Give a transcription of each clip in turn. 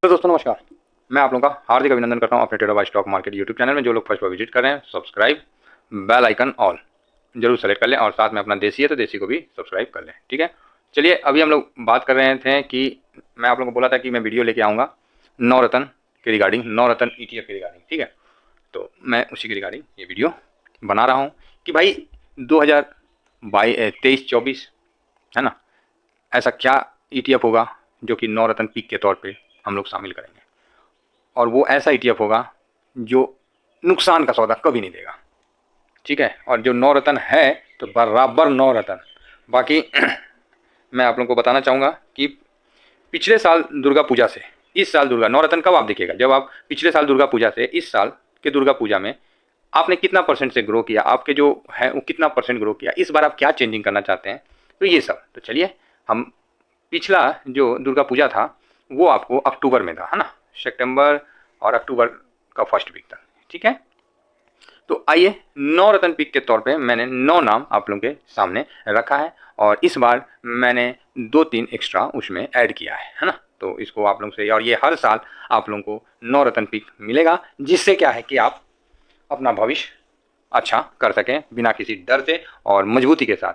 तो दोस्तों नमस्कार, मैं आप लोगों का हार्दिक अभिनंदन करता हूं अपने trader by stock market YouTube channel में। जो लोग फर्स्ट बार विजिट कर रहे हैं, सब्सक्राइब, बेल आइकन ऑल जरूर सेलेक्ट कर लें और साथ में अपना देसी है तो देसी को भी सब्सक्राइब कर लें। ठीक है, चलिए अभी हम लोग बात कर रहे थे कि मैं आप लोगों को बोला था कि मैं वीडियो लेके आऊँगा नवरत्न के रिगार्डिंग, नवरत्न ETF के रिगार्डिंग। ठीक है, तो मैं उसी के रिगार्डिंग ये वीडियो बना रहा हूँ कि भाई 2023-24 है ना, ऐसा क्या ETF होगा जो कि नवरत्न पीक के तौर पे हम लोग शामिल करेंगे, और वो ऐसा ETF होगा जो नुकसान का सौदा कभी नहीं देगा। ठीक है, और जो नवरत्न है तो बराबर नवरत्न। बाकी मैं आप लोगों को बताना चाहूँगा कि पिछले साल दुर्गा पूजा से इस साल दुर्गा नवरत्न कब आप देखिएगा, जब आप पिछले साल दुर्गा पूजा से इस साल के दुर्गा पूजा में आपने कितना परसेंट से ग्रो किया, आपके जो है वो कितना परसेंट ग्रो किया, इस बार आप क्या चेंजिंग करना चाहते हैं, तो ये सब। तो चलिए, हम पिछला जो दुर्गा पूजा था वो आपको अक्टूबर में था, है ना, सितंबर और अक्टूबर का फर्स्ट वीक था। ठीक है, तो आइए, नवरत्न पीक के तौर पे मैंने 9 नाम आप लोगों के सामने रखा है और इस बार मैंने 2-3 एक्स्ट्रा उसमें ऐड किया है ना। तो इसको आप लोगों से, और ये हर साल आप लोगों को नवरत्न पीक मिलेगा, जिससे क्या है कि आप अपना भविष्य अच्छा कर सकें बिना किसी डर से और मजबूती के साथ।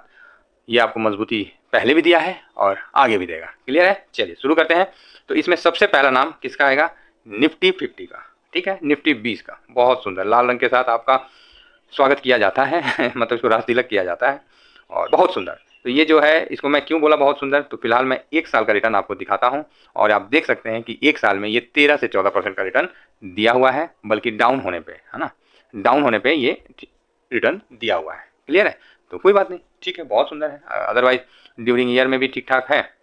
ये आपको मजबूती पहले भी दिया है और आगे भी देगा। क्लियर है? चलिए शुरू करते हैं। तो इसमें सबसे पहला नाम किसका आएगा? निफ्टी 50 का। ठीक है, निफ्टी 20 का। बहुत सुंदर लाल रंग के साथ आपका स्वागत किया जाता है मतलब इसको रास तिलक किया जाता है और बहुत सुंदर। तो ये जो है, इसको मैं क्यों बोला बहुत सुंदर, तो फिलहाल मैं 1 साल का रिटर्न आपको दिखाता हूँ और आप देख सकते हैं कि 1 साल में ये 13 से 14% का रिटर्न दिया हुआ है, बल्कि डाउन होने पे, है ना, डाउन होने पे ये रिटर्न दिया हुआ है। क्लियर है? तो कोई बात नहीं, ठीक है, बहुत सुंदर है। अदरवाइज ड्यूरिंग ईयर में भी ठीक ठाक है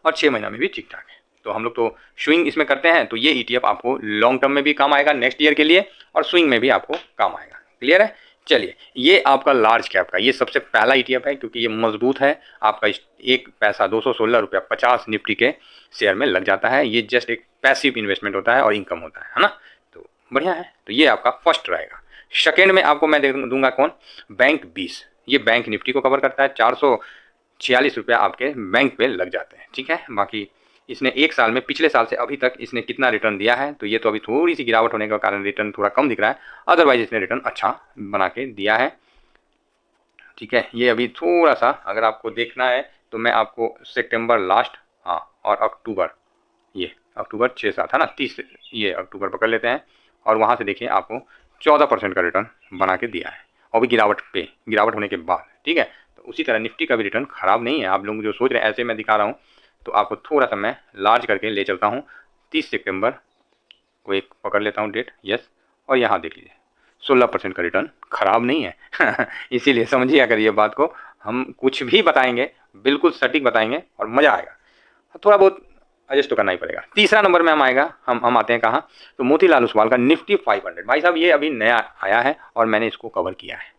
और 6 महीना में भी ठीक ठाक है। तो हम लोग तो स्विंग इसमें करते हैं, तो ये ETF आपको लॉन्ग टर्म में भी काम आएगा नेक्स्ट ईयर के लिए, और स्विंग में भी आपको काम आएगा। क्लियर है? चलिए, ये आपका लार्ज कैप का ये सबसे पहला ETF है, क्योंकि ये मजबूत है। आपका एक पैसा 216 रुपया 50 निफ्टी के शेयर में लग जाता है। ये जस्ट एक पैसिव इन्वेस्टमेंट होता है और इनकम होता है ना। तो बढ़िया है, तो ये आपका फर्स्ट रहेगा। सेकेंड में आपको मैं दे दूंगा कौन? बैंक 20। ये बैंक निफ्टी को कवर करता है। 446 रुपया आपके बैंक पे लग जाते हैं। ठीक है, बाकी इसने 1 साल में, पिछले साल से अभी तक इसने कितना रिटर्न दिया है, तो ये तो अभी थोड़ी सी गिरावट होने के कारण रिटर्न थोड़ा कम दिख रहा है, अदरवाइज इसने रिटर्न अच्छा बना के दिया है। ठीक है, ये अभी थोड़ा सा अगर आपको देखना है तो मैं आपको सितंबर लास्ट, हाँ, और अक्टूबर, ये अक्टूबर 6-7 है ना, 30, ये अक्टूबर पकड़ लेते हैं और वहाँ से देखिए आपको 14% का रिटर्न बना के दिया है, और भी गिरावट होने के बाद। ठीक है, तो उसी तरह निफ्टी का भी रिटर्न खराब नहीं है। आप लोग जो सोच रहे हैं ऐसे मैं दिखा रहा हूँ, तो आपको थोड़ा सा मैं लार्ज करके ले चलता हूँ। 30 सितंबर को एक पकड़ लेता हूँ डेट, यस, और यहाँ देख लीजिए 16% का रिटर्न खराब नहीं है इसीलिए समझिए, अगर ये बात को हम कुछ भी बताएंगे बिल्कुल सटीक बताएंगे और मज़ा आएगा, थोड़ा बहुत एडजस्ट तो करना ही पड़ेगा। तीसरा नंबर में हम आते हैं कहाँ? तो मोतीलाल ओसवाल का निफ्टी 500। भाई साहब, ये अभी नया आया है और मैंने इसको कवर किया है।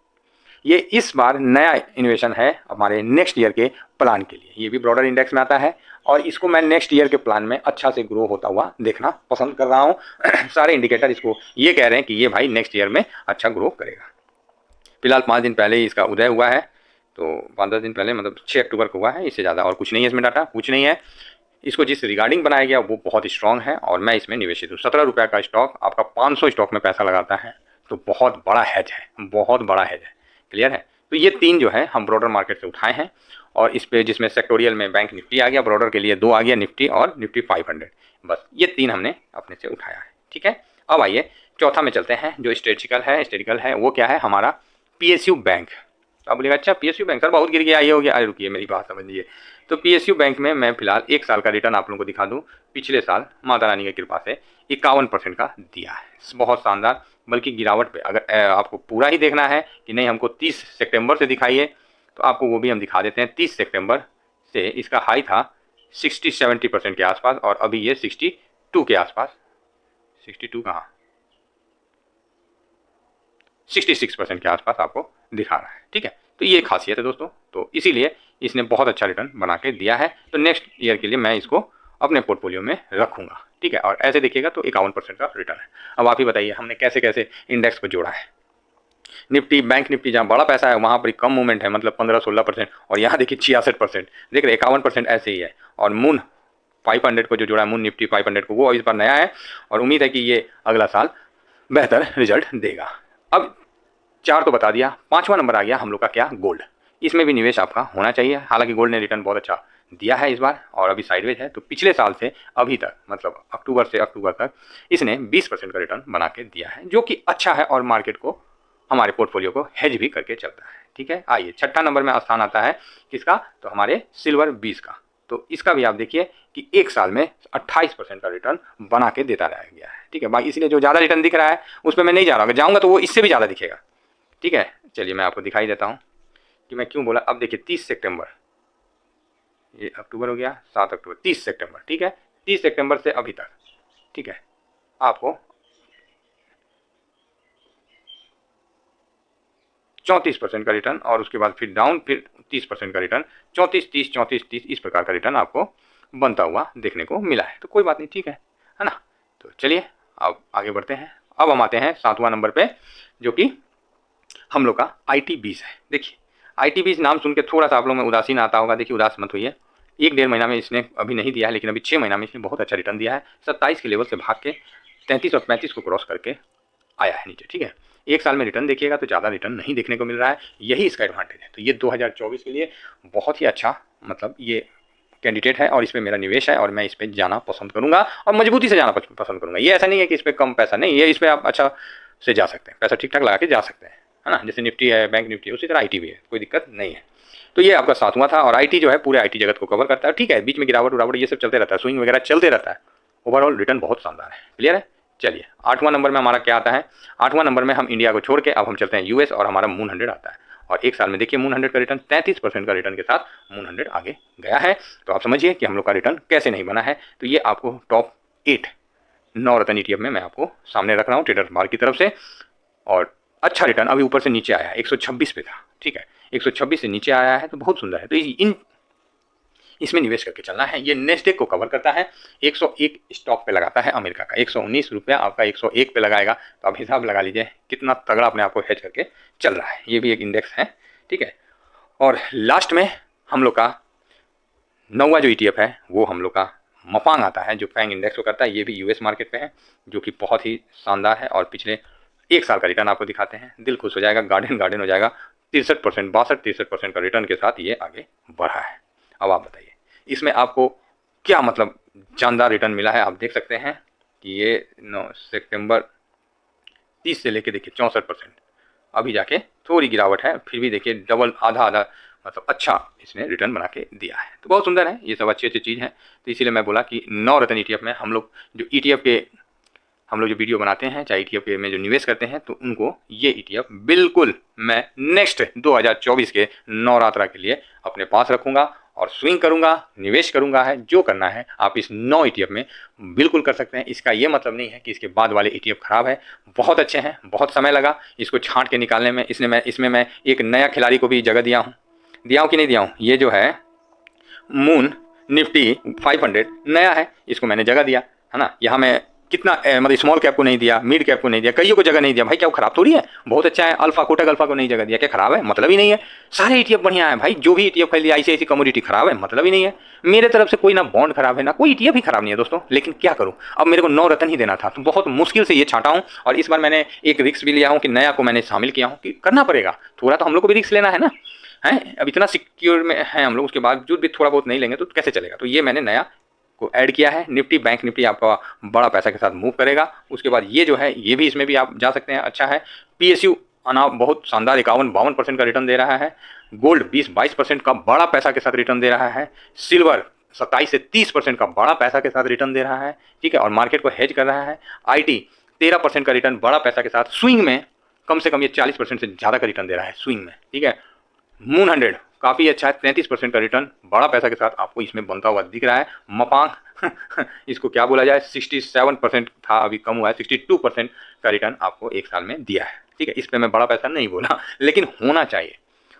ये इस बार नया इन्वेशन है हमारे नेक्स्ट ईयर के प्लान के लिए। ये भी ब्रॉडर इंडेक्स में आता है और इसको मैं नेक्स्ट ईयर के प्लान में अच्छा से ग्रो होता हुआ देखना पसंद कर रहा हूँ सारे इंडिकेटर इसको ये कह रहे हैं कि ये भाई नेक्स्ट ईयर में अच्छा ग्रो करेगा। फिलहाल 5 दिन पहले ही इसका उदय हुआ है, तो 5-10 दिन पहले, मतलब 6 अक्टूबर को हुआ है, इससे ज़्यादा और कुछ नहीं है इसमें, डाटा कुछ नहीं है। इसको जिस रिगार्डिंग बनाया गया वो बहुत ही स्ट्रांग है और मैं इसमें निवेशित हूँ। 17 रुपये का स्टॉक आपका 500 स्टॉक में पैसा लगाता है, तो बहुत बड़ा हेज है, बहुत बड़ा हेज है। क्लियर है? तो ये 3 जो है हम ब्रॉडर मार्केट से उठाए हैं, और इस पे जिसमें सेक्टोरियल में बैंक निफ्टी आ गया, ब्रॉडर के लिए 2 आ गया, निफ्टी और निफ्टी 500। बस ये 3 हमने अपने से उठाया है। ठीक है, अब आइए चौथा में चलते हैं, जो स्टेटिकल है। वो क्या है? हमारा PSU बैंक। तो आप बोलेगा अच्छा PSU बैंक सर बहुत गिर गया, ये हो गया। अरे रुकिए, मेरी बात समझिए। तो PSU बैंक में मैं फिलहाल 1 साल का रिटर्न आप लोगों को दिखा दूं। पिछले साल माता रानी की कृपा से 51% का दिया है, बहुत शानदार। बल्कि गिरावट पे अगर आपको पूरा ही देखना है कि नहीं हमको 30 सितंबर से दिखाइए, तो आपको वो भी हम दिखा देते हैं। 30 सितंबर से इसका हाई था 60-70% के आसपास, और अभी ये 62 के आसपास, 62 कहाँ, 66% के आसपास आपको दिखा रहा है। ठीक है, तो ये खासियत है दोस्तों, तो इसीलिए इसने बहुत अच्छा रिटर्न बना के दिया है। तो नेक्स्ट ईयर के लिए मैं इसको अपने पोर्टफोलियो में रखूंगा। ठीक है, और ऐसे देखिएगा तो 51% का रिटर्न है। अब आप ही बताइए हमने कैसे कैसे इंडेक्स को जोड़ा है। निफ्टी, बैंक निफ्टी जहाँ बड़ा पैसा है वहाँ पर कम मूवमेंट है, मतलब 15-16%, और यहाँ देखिए 66%, देख रहे 51% ऐसे ही है। और मून 500 को जो जोड़ा है, मून निफ्टी 500 को, वो इस बार नया है और उम्मीद है कि ये अगला साल बेहतर रिजल्ट देगा। अब 4 तो बता दिया, 5वां नंबर आ गया हम लोग का क्या, गोल्ड। इसमें भी निवेश आपका होना चाहिए। हालांकि गोल्ड ने रिटर्न बहुत अच्छा दिया है इस बार और अभी साइडवेज है, तो पिछले साल से अभी तक मतलब अक्टूबर से अक्टूबर तक इसने 20% का रिटर्न बना के दिया है, जो कि अच्छा है और मार्केट को, हमारे पोर्टफोलियो को हेज भी करके चलता है। ठीक है, आइए 6ठा नंबर में स्थान आता है किसका, तो हमारे सिल्वर 20 का। तो इसका भी आप देखिए कि एक साल में 28% का रिटर्न बना के देता रह गया है। ठीक है भाई, इसलिए जो ज़्यादा रिटर्न दिख रहा है उस पर मैं नहीं जा रहा हूँ, अगर जाऊँगा तो वो इससे भी ज़्यादा दिखेगा। ठीक है, चलिए मैं आपको दिखाई देता हूँ कि मैं क्यों बोला। अब देखिए 30 सितंबर, ये अक्टूबर हो गया, 7 अक्टूबर, 30 सितंबर। ठीक है, 30 सितंबर से अभी तक, ठीक है, आपको 34% का रिटर्न और उसके बाद फिर डाउन, फिर 30% का रिटर्न, 34 30 34 30 इस प्रकार का रिटर्न आपको बनता हुआ देखने को मिला है। तो कोई बात नहीं, ठीक है ना। तो चलिए अब आगे बढ़ते हैं। अब हम आते हैं 7वां नंबर पे, जो कि हम लोग का IT20 है। देखिए IT20 नाम सुन के थोड़ा सा आप लोग में उदासीन आता होगा, देखिए उदास मत होइए। 1-1.5 महीना में इसने अभी नहीं दिया है, लेकिन अभी 6 महीना में इसने बहुत अच्छा रिटर्न दिया है। 27 के लेवल से भाग के 33 और 35 को क्रॉस करके आया है नीचे। ठीक है, एक साल में रिटर्न देखिएगा तो ज़्यादा रिटर्न नहीं देखने को मिल रहा है, यही इसका एडवांटेज है। तो ये 2024 के लिए बहुत ही अच्छा मतलब ये कैंडिडेट है और इस पर मेरा निवेश है और मैं इस पर जाना पसंद करूंगा और मजबूती से जाना पसंद करूंगा। ये ऐसा नहीं है कि इस पर कम पैसा, नहीं, ये इस पर आप अच्छा से जा सकते हैं, पैसा ठीक ठाक लगा के जा सकते हैं, है ना। जैसे निफ्टी है, बैंक निफ्टी है, उसी तरह IT भी है, कोई दिक्कत नहीं है। तो ये आपका 7वां था और IT जो है पूरे IT जगत को कवर करता है। ठीक है, बीच में गिरावट उरावट ये सब चलते रहता है, स्विंग वगैरह चलते रहता है, ओवरऑल रिटर्न बहुत शानदार है। क्लियर है। चलिए 8वां नंबर में हमारा क्या आता है, 8वां नंबर में हम इंडिया को छोड़ के अब हम चलते हैं US और हमारा मून 100 आता है। और एक साल में देखिए मून 100 का रिटर्न 33% का रिटर्न के साथ मून 100 आगे गया है। तो आप समझिए कि हम लोग का रिटर्न कैसे नहीं बना है। तो ये आपको टॉप 8 9 रत्न ETF में मैं आपको सामने रख रहा हूँ ट्रेडर मार्क की तरफ से। और अच्छा रिटर्न अभी ऊपर से नीचे आया है, 126 पे था। ठीक है, 126 से नीचे आया है तो बहुत सुंदर है। तो इन इसमें निवेश करके चलना है। ये नेस्डेक को कवर करता है, 101 स्टॉक पे लगाता है अमेरिका का, 119 रुपया आपका 101 पे लगाएगा। तो आप हिसाब लगा लीजिए कितना तगड़ा अपने आप को हेज करके चल रहा है। ये भी एक इंडेक्स है। ठीक है, और लास्ट में हम लोग का 9वां जो ETF है वो हम लोग का मपांग आता है, जो फैंग इंडेक्स को करता है। ये भी US मार्केट पे है, जो कि बहुत ही शानदार है और पिछले एक साल का रिटर्न आपको दिखाते हैं, दिल खुश हो जाएगा, गार्डन हो जाएगा। 63% 63% का रिटर्न के साथ ये आगे बढ़ा है। अब आप बताइए इसमें आपको क्या मतलब शानदार रिटर्न मिला है। आप देख सकते हैं कि ये 9 सितंबर 30 से लेके देखिए 64%, अभी जाके थोड़ी गिरावट है, फिर भी देखिए डबल आधा मतलब अच्छा इसने रिटर्न बना के दिया है। तो बहुत सुंदर है, ये सब अच्छी अच्छी चीज़ है। तो इसीलिए मैं बोला कि 9 रत्न ETF में हम लोग जो ETF के हम लोग जो वीडियो बनाते हैं, चाहे ETF में जो निवेश करते हैं, तो उनको ये ETF बिल्कुल मैं नेक्स्ट 2024 के नवरात्रा के लिए अपने पास रखूंगा और स्विंग करूंगा, निवेश करूंगा। है जो करना है आप इस 9 ETF में बिल्कुल कर सकते हैं। इसका ये मतलब नहीं है कि इसके बाद वाले ETF खराब है, बहुत अच्छे हैं। बहुत समय लगा इसको छांट के निकालने में। इसमें मैं एक नया खिलाड़ी को भी जगह दिया हूँ कि नहीं दिया हूँ। ये जो है मून निफ्टी 500 नया है, इसको मैंने जगह दिया, है ना। यहाँ मैं कितना मतलब स्मॉल कैप को नहीं दिया, मिड कैप को नहीं दिया, कईयों को जगह नहीं दिया। भाई क्या वो खराब थोड़ी है, बहुत अच्छा है। अल्फा कोटक अल्फा को नहीं जगह दिया, क्या खराब है, मतलब ही नहीं है। सारे ETF बढ़िया है भाई। जो भी ETF खरीद लिया ICICI कमोडिटी खराब है, मतलब ही नहीं है। मेरे तरफ से कोई ना बॉन्ड खराब है ना कोई ETF ही खराब नहीं है दोस्तों। लेकिन क्या करूं, अब मेरे को 9 रत्न ही देना था, तो बहुत मुश्किल से ये छाटा हूं। और इस बार मैंने एक रिस्क भी लिया हूं कि नया को मैंने शामिल किया हूं कि करना पड़ेगा थोड़ा, तो हम लोग को भी रिस्क लेना है ना, है। अब इतना सिक्योर में है हम लोग, उसके बावजूद भी थोड़ा बहुत नहीं लेंगे तो कैसे चलेगा। तो ये मैंने नया को ऐड किया है। निफ्टी बैंक निफ्टी आपका बड़ा पैसा के साथ मूव करेगा। उसके बाद ये जो है ये भी, इसमें भी आप जा सकते हैं, अच्छा है। PSU अनाव बहुत शानदार 51-52% का रिटर्न दे रहा है। गोल्ड 20-22% का बड़ा पैसा के साथ रिटर्न दे रहा है। सिल्वर 27 से 30% का बड़ा पैसा के साथ रिटर्न दे रहा है। ठीक है, और मार्केट को हेज कर रहा है। IT 13% का रिटर्न बड़ा पैसा के साथ, स्विंग में कम से कम ये 40% से ज़्यादा का रिटर्न दे रहा है स्विंग में। ठीक है, मून 100 काफ़ी अच्छा है, 33% का रिटर्न बड़ा पैसा के साथ आपको इसमें बनता हुआ दिख रहा है। मपांग इसको क्या बोला जाए, 67% था, अभी कम हुआ है, 62% का रिटर्न आपको एक साल में दिया है। ठीक है, इस पर मैं बड़ा पैसा नहीं बोला, लेकिन होना चाहिए।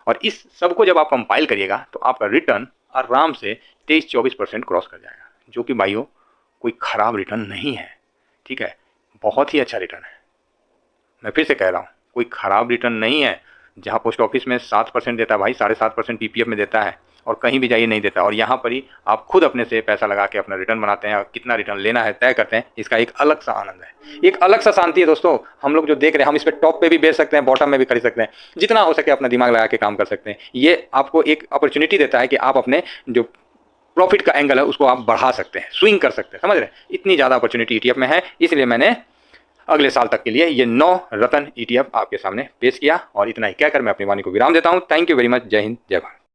और इस सबको जब आप कंपाइल करिएगा तो आपका रिटर्न आराम से 23-24% क्रॉस कर जाएगा, जो कि भाइयों कोई ख़राब रिटर्न नहीं है। ठीक है, बहुत ही अच्छा रिटर्न है। मैं फिर से कह रहा हूँ, कोई ख़राब रिटर्न नहीं है। जहाँ पोस्ट ऑफिस में 7% देता है भाई, 7.5% PPF में देता है, और कहीं भी जाइए नहीं देता, और यहाँ पर ही आप खुद अपने से पैसा लगा के अपना रिटर्न बनाते हैं और कितना रिटर्न लेना है तय करते हैं। इसका एक अलग सा आनंद है, एक अलग सा शांति है दोस्तों। हम लोग जो देख रहे हैं, हम इस पर टॉप पे भी बेच सकते हैं, बॉटम में भी खरीद सकते हैं, जितना हो सके अपना दिमाग लगा के काम कर सकते हैं। ये आपको एक अपॉर्चुनिटी देता है कि आप अपने जो प्रॉफिट का एंगल है उसको आप बढ़ा सकते हैं, स्विंग कर सकते हैं, समझ रहे हैं। इतनी ज़्यादा अपॉर्चुनिटी ईटीएफ में है, इसलिए मैंने अगले साल तक के लिए ये 9 रतन ईटीएफ आपके सामने पेश किया। और इतना ही कहकर मैं अपनी वाणी को विराम देता हूँ। Thank you very much. जय हिंद, जय भारत।